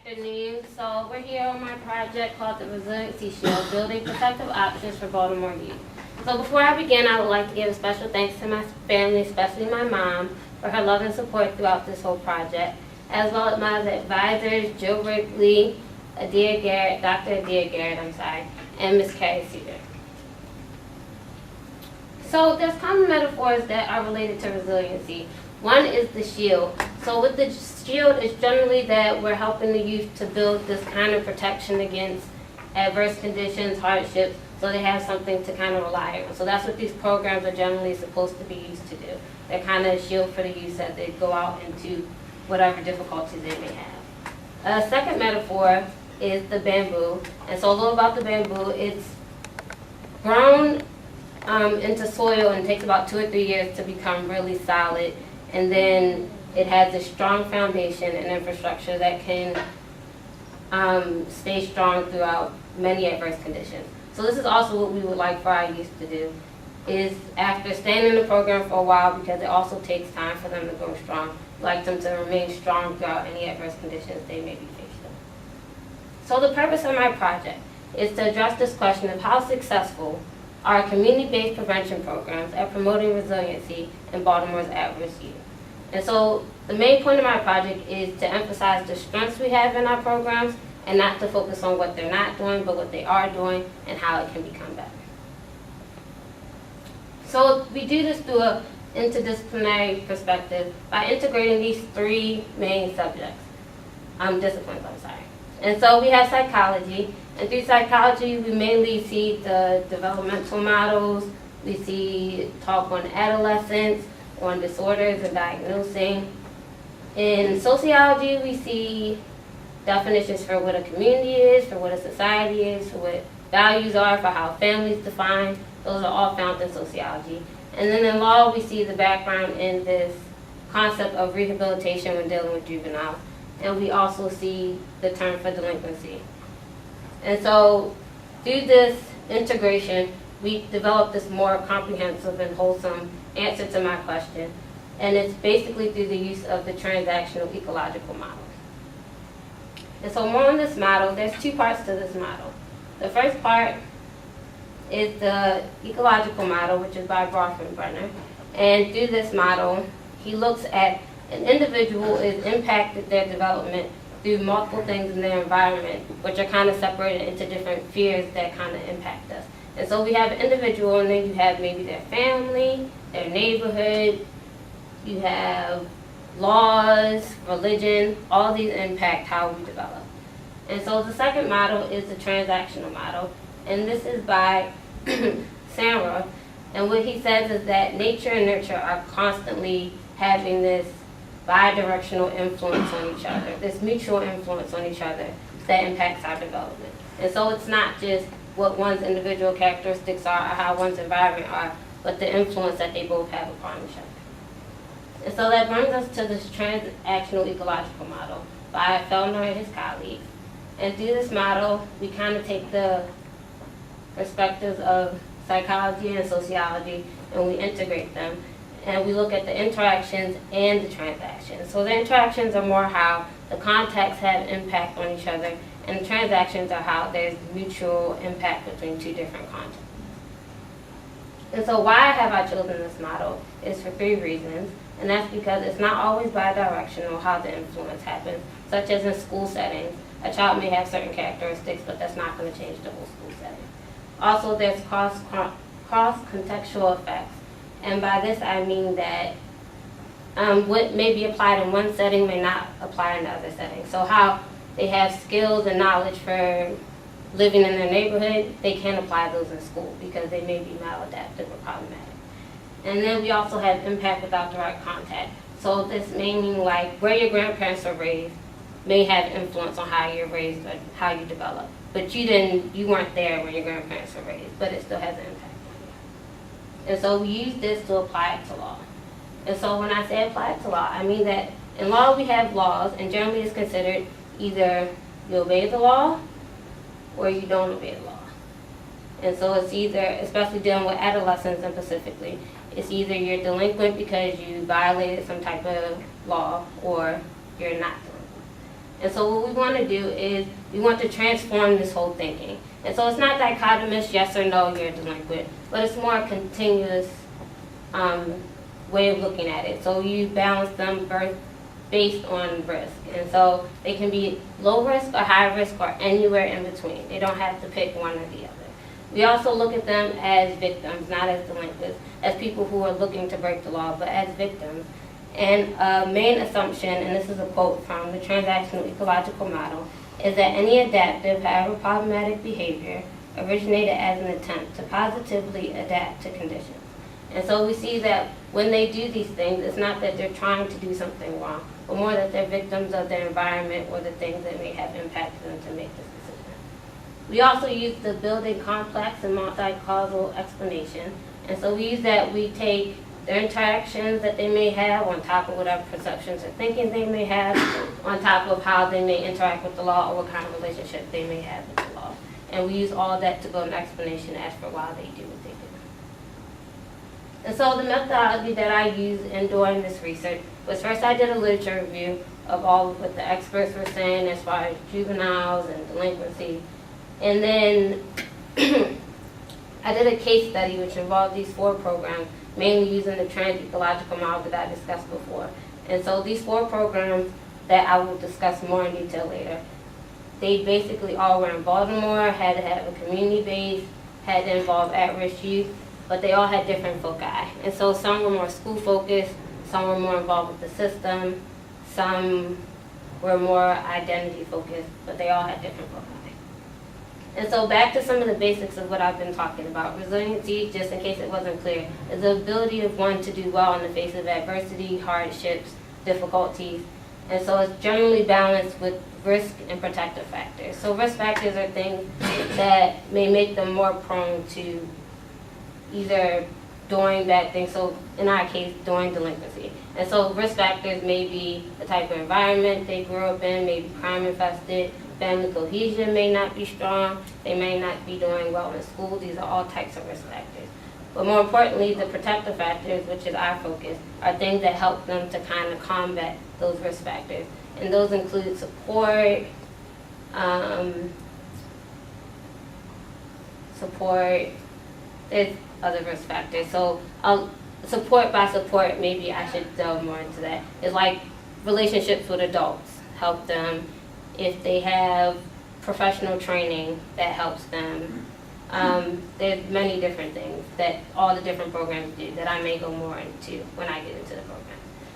afternoon. So we're here on my project called the Resiliency Shield, Building Protective Options for Baltimore Youth. So before I begin, I would like to give a special thanks to my family, especially my mom, for her love and support throughout this whole project, as well as my advisors, Joe Wrigley, Dr. Adia Garrett, and Ms. Carrie Cedar. So there's common metaphors that are related to resiliency. One is the shield. So with the shield, it's generally that we're helping the youth to build this kind of protection against adverse conditions, hardships, so they have something to kind of rely on. So that's what these programs are generally supposed to be used to do. They're kind of a shield for the youth as they go out into whatever difficulties they may have. A second metaphor is the bamboo. And so a little about the bamboo, it's grown into soil and takes about 2 or 3 years to become really solid. And then it has a strong foundation and infrastructure that can stay strong throughout many adverse conditions. So this is also what we would like for our youth to do, is after staying in the program for a while, because it also takes time for them to grow strong, we'd like them to remain strong throughout any adverse conditions they may be facing. So the purpose of my project is to address this question of how successful are community-based prevention programs at promoting resiliency in Baltimore's at-risk youth. And so the main point of my project is to emphasize the strengths we have in our programs and not to focus on what they're not doing, but what they are doing and how it can become better. So we do this through an interdisciplinary perspective by integrating these 3 main subjects, disciplines. And so we have psychology, and through psychology we mainly see the developmental models, we see talk on adolescence, on disorders and diagnosing. In sociology we see definitions for what a community is, for what a society is, for what values are, for how families define. Those are all found in sociology. And then in law we see the background in this concept of rehabilitation when dealing with juveniles. And we also see the term for delinquency. And so through this integration, we developed this more comprehensive and wholesome answer to my question. And it's basically through the use of the transactional ecological model. And so more on this model, there's 2 parts to this model. The first part is the ecological model, which is by Bronfenbrenner. And through this model, he looks at an individual is impacted their development through multiple things in their environment, which are kind of separated into different spheres that kind of impact us. And so we have an individual, and then you have maybe their family, their neighborhood, you have laws, religion, all these impact how we develop. And so the second model is the transactional model, and this is by Sarah. And what he says is that nature and nurture are constantly having this bi-directional influence on each other, this mutual influence on each other that impacts our development. And so it's not just what one's individual characteristics are or how one's environment are, but the influence that they both have upon each other. And so that brings us to this transactional ecological model by Fellner and his colleagues. And through this model, we kind of take the perspectives of psychology and sociology and we integrate them. And we look at the interactions and the transactions. So the interactions are more how the contexts have impact on each other, and the transactions are how there's mutual impact between 2 different contexts. And so why have I chosen this model is for 3 reasons, and that's because it's not always bi-directional how the influence happens, such as in school settings. A child may have certain characteristics, but that's not going to change the whole school setting. Also, there's cross-contextual effects. And by this I mean that what may be applied in one setting may not apply in another setting. So how they have skills and knowledge for living in their neighborhood, they can't apply those in school because they may be maladaptive or problematic. And then we also have impact without direct contact. So this may mean like where your grandparents are raised may have influence on how you're raised or how you develop. But you weren't there when your grandparents were raised, but it still has an impact. And so we use this to apply it to law. And so when I say apply it to law, I mean that in law we have laws, and generally it's considered either you obey the law or you don't obey the law. And so it's either, especially dealing with adolescents and specifically, it's either you're delinquent because you violated some type of law or you're not delinquent. And so what we want to do is we want to transform this whole thinking. And so it's not dichotomous, yes or no, you're delinquent, but it's more a continuous way of looking at it. So you balance them based on risk. And so they can be low risk or high risk or anywhere in between. They don't have to pick one or the other. We also look at them as victims, not as delinquents, as people who are looking to break the law, but as victims. And a main assumption, and this is a quote from the transactional ecological model, is that any adaptive, however problematic behavior originated as an attempt to positively adapt to conditions. And so we see that when they do these things, it's not that they're trying to do something wrong, but more that they're victims of their environment or the things that may have impacted them to make this decision. We also use the building complex and multi-causal explanation. And so we use that we take their interactions that they may have on top of whatever perceptions or thinking they may have, on top of how they may interact with the law or what kind of relationship they may have with the law. And we use all that to build an explanation as for why they do what they do. And so the methodology that I used in doing this research was, first I did a literature review of all of what the experts were saying as far as juveniles and delinquency. And then I did a case study which involved these 4 programs, mainly using the trans-ecological model that I discussed before. And so these 4 programs that I will discuss more in detail later, they basically all were in Baltimore, had to have a community base, had to involve at-risk youth, but they all had different foci. And so some were more school-focused, some were more involved with the system, some were more identity-focused, but they all had different foci. And so back to some of the basics of what I've been talking about. Resiliency, just in case it wasn't clear, is the ability of one to do well in the face of adversity, hardships, difficulties. And so it's generally balanced with risk and protective factors. So risk factors are things that may make them more prone to either doing bad things, so in our case, doing delinquency. And so risk factors may be the type of environment they grew up in, maybe crime infested, family cohesion may not be strong, they may not be doing well in school. These are all types of risk factors. But more importantly, the protective factors, which is our focus, are things that help them to kind of combat those risk factors. And those include support, there's other risk factors. So support, maybe I should delve more into that. It's like relationships with adults, help them. If they have professional training, that helps them. There's many different things that all the different programs do that I may go more into when I get into the program.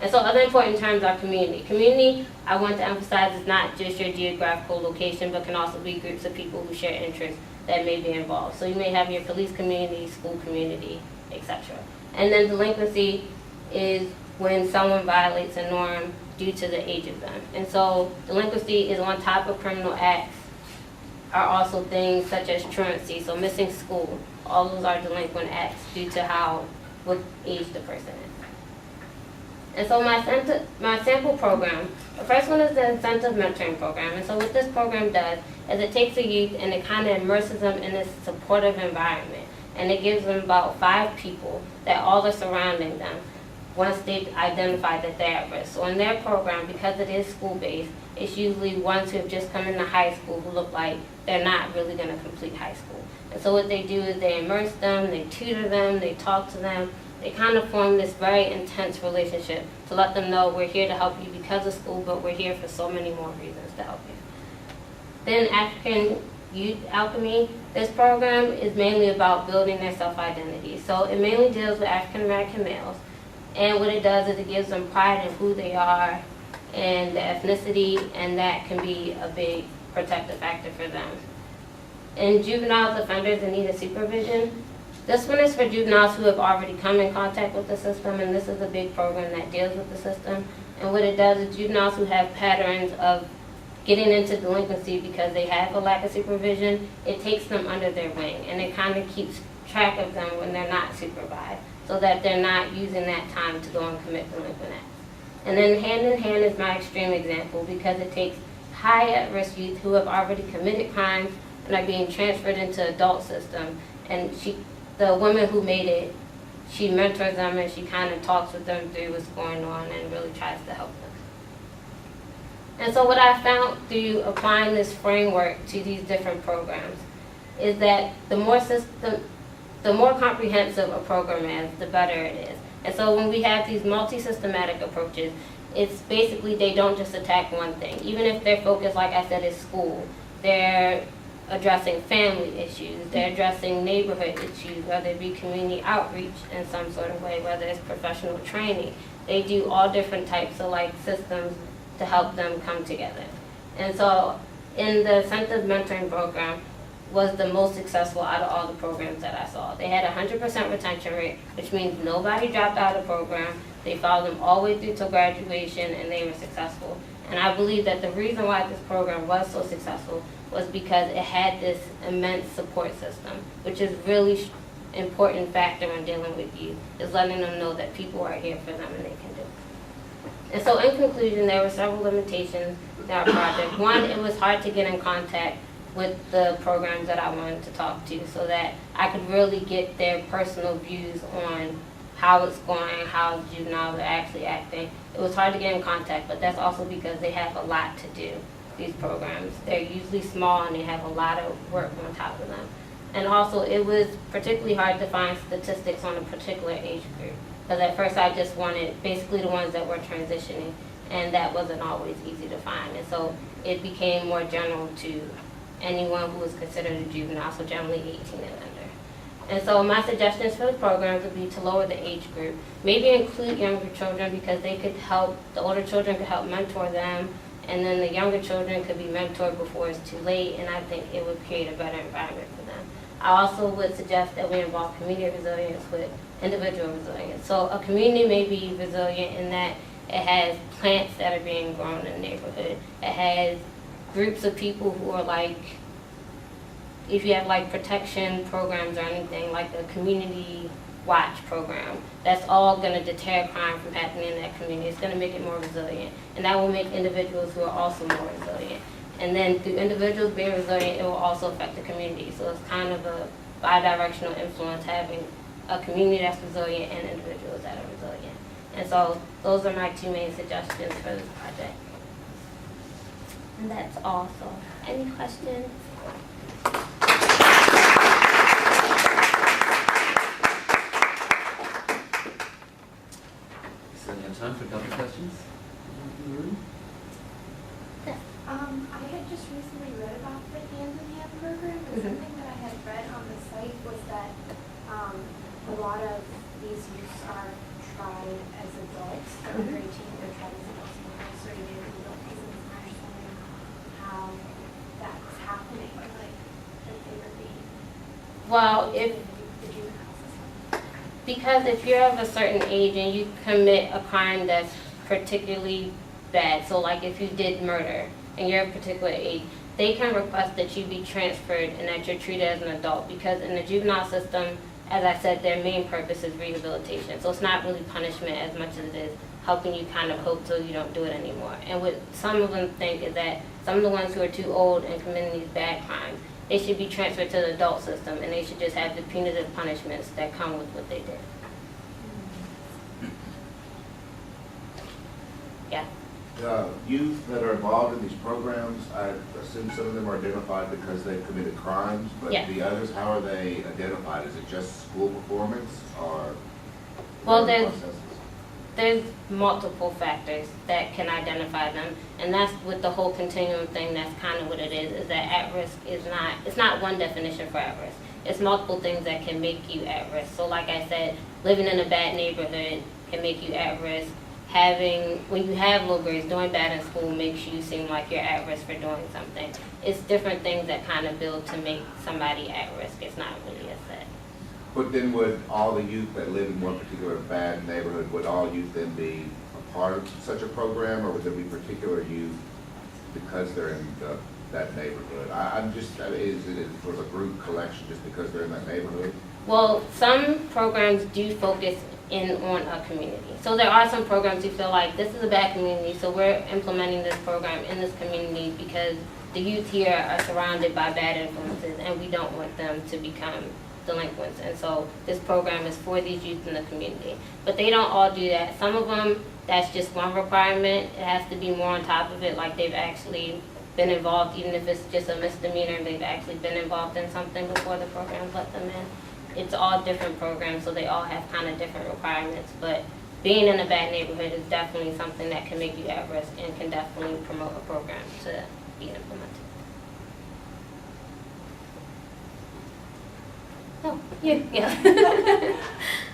And so other important terms are community. Community, I want to emphasize, is not just your geographical location, but can also be groups of people who share interests that may be involved. So you may have your police community, school community, etc. And then delinquency is when someone violates a norm due to the age of them. And so delinquency is on top of criminal acts are also things such as truancy, so missing school. All those are delinquent acts due to what age the person is. And so my sample program, the first one is the incentive mentoring program. And so what this program does is it takes a youth and it kind of immerses them in this supportive environment. And it gives them about 5 people that all are surrounding them once they've identified that they're at risk. So in their program, because it is school-based, it's usually ones who have just come into high school who look like they're not really going to complete high school. And so what they do is they immerse them, they tutor them, they talk to them. They kind of form this very intense relationship to let them know we're here to help you because of school, but we're here for so many more reasons to help you. Then African Youth Alchemy, this program is mainly about building their self-identity. So it mainly deals with African American males. And what it does is it gives them pride in who they are and their ethnicity, and that can be a big protective factor for them. And juveniles offenders in need of supervision, this one is for juveniles who have already come in contact with the system, and this is a big program that deals with the system. And what it does is juveniles who have patterns of getting into delinquency because they have a lack of supervision, it takes them under their wing, and it kind of keeps track of them when they're not supervised, so that they're not using that time to go and commit delinquent acts. And then hand in hand is my extreme example, because it takes high at-risk youth who have already committed crimes and are being transferred into adult system. And the woman who made it, she mentors them and she kind of talks with them through what's going on and really tries to help them. And so what I found through applying this framework to these different programs is that the more comprehensive a program is, the better it is. And so when we have these multi-systematic approaches, it's basically they don't just attack one thing. Even if their focus, like I said, is school, they're addressing family issues, they're addressing neighborhood issues, whether it be community outreach in some sort of way, whether it's professional training. They do all different types of like systems to help them come together. And so in the Center's mentoring program was the most successful out of all the programs that I saw. They had a 100% retention rate, which means nobody dropped out of the program. They followed them all the way through to graduation, and they were successful. And I believe that the reason why this program was so successful was because it had this immense support system, which is really important factor in dealing with youth, is letting them know that people are here for them and they can do it. And so in conclusion, there were several limitations in our project. One, it was hard to get in contact with the programs that I wanted to talk to so that I could really get their personal views on how it's going, how juveniles are actually acting. It was hard to get in contact, but that's also because they have a lot to do, these programs. They're usually small and they have a lot of work on top of them. And also it was particularly hard to find statistics on a particular age group, because at first I just wanted basically the ones that were transitioning, and that wasn't always easy to find. And so it became more general to anyone who was considered a juvenile, so generally 18 and under. And so my suggestions for the programs would be to lower the age group, maybe include younger children because they could help, the older children could help mentor them, and then the younger children could be mentored before it's too late, and I think it would create a better environment for them. I also would suggest that we involve community resilience with individual resilience. So a community may be resilient in that it has plants that are being grown in the neighborhood. It has groups of people who are like, if you have like protection programs or anything, like a community watch program, that's all going to deter crime from happening in that community. It's going to make it more resilient. And that will make individuals who are also more resilient. And then through individuals being resilient, it will also affect the community. So it's kind of a bi-directional influence, having a community that's resilient and individuals that are resilient. And so those are my two main suggestions for this project. And that's all. So any questions? So we have time for a couple of questions. I had just recently read about the Hands in Hand program, and something that I had read on the site was that a lot of these youths are tried as adults. They're under 18, they're tried as adults, and they're starting to adult prisons. And I was wondering how that was happening, like that they were being Well, if the juvenile system. because if you're of a certain age and you commit a crime that's particularly bad, so like if you did murder and you're a particular age, they can request that you be transferred and that you're treated as an adult, because in the juvenile system, as I said, their main purpose is rehabilitation. So it's not really punishment as much as it is helping you kind of hope so you don't do it anymore. And what some of them think is that some of the ones who are too old and committing these bad crimes, they should be transferred to the adult system and they should just have the punitive punishments that come with what they did. Yeah. Youth that are involved in these programs, I assume some of them are identified because they've committed crimes, but Yeah. the others, how are they identified? Is it just school performance or? Well, other there's- processes? There's multiple factors that can identify them, and that's with the whole continuum thing. That's kind of what it is that at risk is not, it's not one definition for at risk. It's multiple things that can make you at risk. So like I said, living in a bad neighborhood can make you at risk. When you have low grades, doing bad in school makes you seem like you're at risk for doing something. It's different things that kind of build to make somebody at risk. It's not really a set. But then would all the youth that live in one particular bad neighborhood, would all youth then be a part of such a program, or would there be particular youth because they're in that neighborhood? Is it sort of a group collection just because they're in that neighborhood? Well, some programs do focus in on a community. So there are some programs who feel like this is a bad community, so we're implementing this program in this community because the youth here are surrounded by bad influences and we don't want them to become delinquents. And so this program is for these youth in the community. But they don't all do that. Some of them, that's just one requirement. It has to be more on top of it, like they've actually been involved, even if it's just a misdemeanor, they've actually been involved in something before the program let them in. It's all different programs, so they all have kind of different requirements. But being in a bad neighborhood is definitely something that can make you at risk and can definitely promote a program to be implemented. Oh, yeah.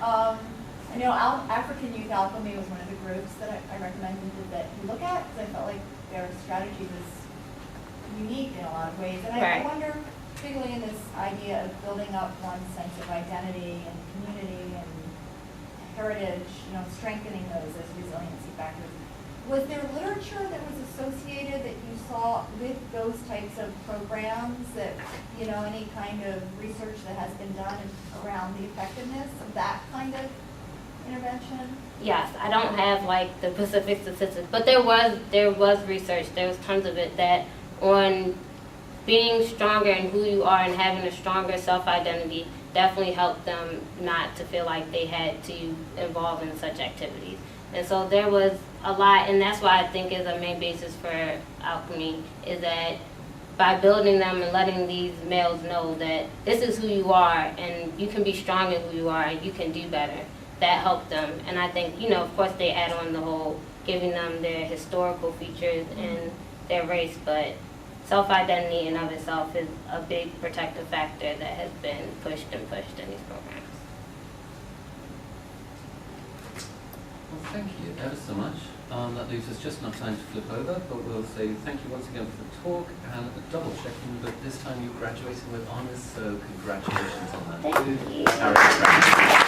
I know African Youth Alchemy was one of the groups that I recommended that you look at, because I felt like their strategy was unique in a lot of ways. And I wonder, particularly in this idea of building up one's sense of identity and community and heritage, strengthening those as resiliency factors. Was there literature that was associated that you saw with those types of programs that, any kind of research that has been done around the effectiveness of that kind of intervention? Yes, I don't have like the specific statistics, but there was research, there was tons of it, that on being stronger in who you are and having a stronger self-identity definitely helped them not to feel like they had to involve in such activities. And so there was a lot, and that's why I think is a main basis for Alchemy, is that by building them and letting these males know that this is who you are and you can be strong in who you are and you can do better, that helped them. And I think, of course they add on the whole giving them their historical features and their race, but self-identity in of itself is a big protective factor that has been pushed in these programs. Well, thank you ever so much. That leaves us just enough time to flip over, but we'll say thank you once again for the talk and double checking, but this time you're graduating with honours, so congratulations on that. Thank you.